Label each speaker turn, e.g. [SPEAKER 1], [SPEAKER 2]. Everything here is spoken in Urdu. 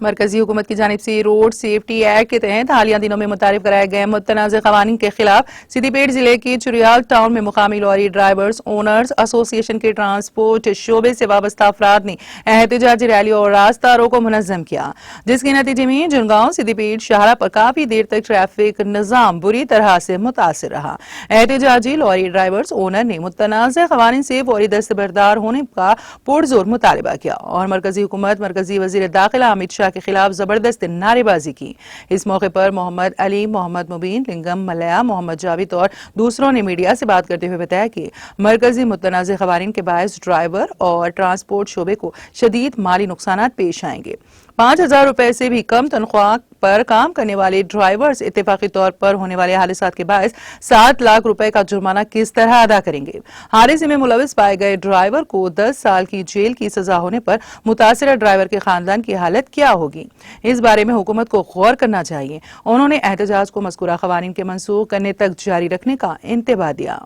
[SPEAKER 1] مرکزی حکومت کی جانب سے روڈ سیفٹی ایکٹ کے تحت حالیہ دنوں میں متعارف کرائے گئے متنازع قوانین کے خلاف سدی پیٹ ضلع کے چریال ٹاؤن میں مقامی لوری ڈرائیورز اونرز ایسوسی ایشن کے ٹرانسپورٹ شعبے سے وابستہ افراد نے احتجاجی ریلی اور راستہ روکو منظم کیا، جس کے نتیجے میں جنگاؤں سدی پیٹ شاہراہ پر کافی دیر تک ٹریفک نظام بری طرح سے متاثر رہا۔ احتجاجی لوری ڈرائیورز اونر نے متنازع قوانین سے فوری دستبردار ہونے کا پرزور مطالبہ کیا اور مرکزی حکومت مرکزی وزیر داخلہ امت شاہ کے خلاف زبردست نعرے بازی کی۔ اس موقع پر محمد علی، محمد مبین، لنگم ملیا، محمد جاوید اور دوسروں نے میڈیا سے بات کرتے ہوئے بتایا کہ مرکزی متنازع قوانین کے باعث ڈرائیور اور ٹرانسپورٹ شعبے کو شدید مالی نقصانات پیش آئیں گے۔ 5,000 روپے سے بھی کم تنخواہ پر کام کرنے والے ڈرائیورز اتفاقی طور پر ہونے والے حادثات کے باعث 7 لاکھ روپے کا جرمانہ کس طرح ادا کریں گے؟ حادثے میں ملوث پائے گئے ڈرائیور کو 10 سال کی جیل کی سزا ہونے پر متاثرہ ڈرائیور کے خاندان کی حالت کیا ہوگی؟ اس بارے میں حکومت کو غور کرنا چاہیے۔ انہوں نے احتجاج کو مذکورہ قوانین کے منسوخ کرنے تک جاری رکھنے کا انتباہ دیا۔